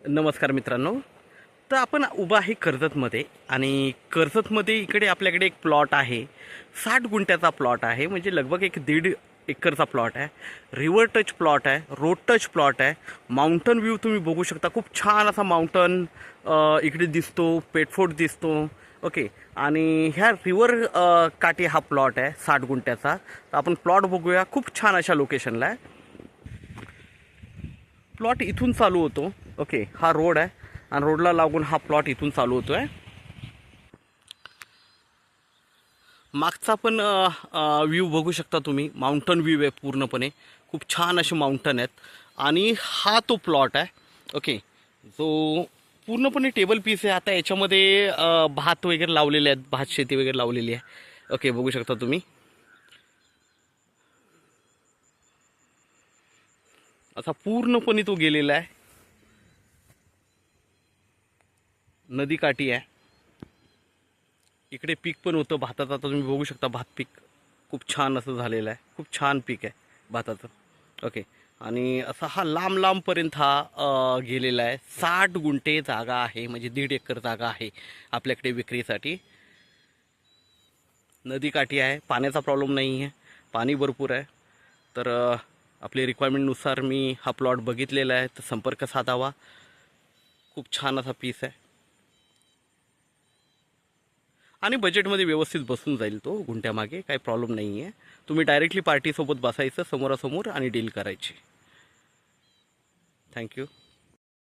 नमस्कार मित्रांनो. तर आपण उभा आहे कर्जतमध्ये आणि कर्जतमध्ये इकडे आपल्याकडे एक प्लॉट आहे. 60 गुंठ्याचा प्लॉट आहे, म्हणजे लगभग एक 1.5 एकरचा प्लॉट आहे. रिव्हर टच प्लॉट आहे, रोड टच प्लॉट आहे. माउंटन व्ह्यू तुम्ही बघू शकता. खूप छान असा माउंटन इकडे दिसतो, पेटफोर्ट दिसतो. ओके. आणि ह्या रिव्हर काठी हा प्लॉट आहे 60 गुंठ्याचा. तर आपण प्लॉट बघूया. खूप छान अशा लोकेशनला आहे. प्लॉट इथून चालू होतो. ओके, हा रोड आहे आणि रोडला लागून हा प्लॉट इथून चालू होतो आहे. मागचा पण व्ह्यू बघू शकता तुम्ही. माउंटन व्ह्यू आहे पूर्णपणे. खूप छान असे माउंटन आहेत आणि हा तो प्लॉट आहे. ओके, जो पूर्णपणे टेबल पीस आहे. आता याच्यामध्ये भात वगैरे लावलेले आहेत, भात शेती वगैरे लावलेली आहे. ओके, बघू शकता तुम्ही. असा पूर्णपणे तो गेलेला आहे. नदीकाठी आहे. इकडे पीक पण होतं भाताचं. आता तुम्ही बघू शकता भात पीक खूप छान असं झालेलं आहे. खूप छान पीक आहे भाताचं. ओके. आणि असा हा लांब लांबपर्यंत हा गेलेला आहे. 60 गुंठे जागा आहे, म्हणजे 1.5 एकर जागा आहे आपल्याकडे विक्रीसाठी. नदीकाठी आहे, पाण्याचा प्रॉब्लेम नाही आहे, पाणी भरपूर आहे. तर आपल्या रिक्वायरमेंटनुसार मी हा प्लॉट बघितलेला आहे, तर संपर्क साधावा. खूप छान असा पीस आहे आणि बजेटमध्ये व्यवस्थित बसून जाईल तो. गुंठ्यामागे काही प्रॉब्लेम नाही आहे. तुम्ही डायरेक्टली पार्टीसोबत बसायचं समोरासमोर आणि डील करायची. थँक्यू.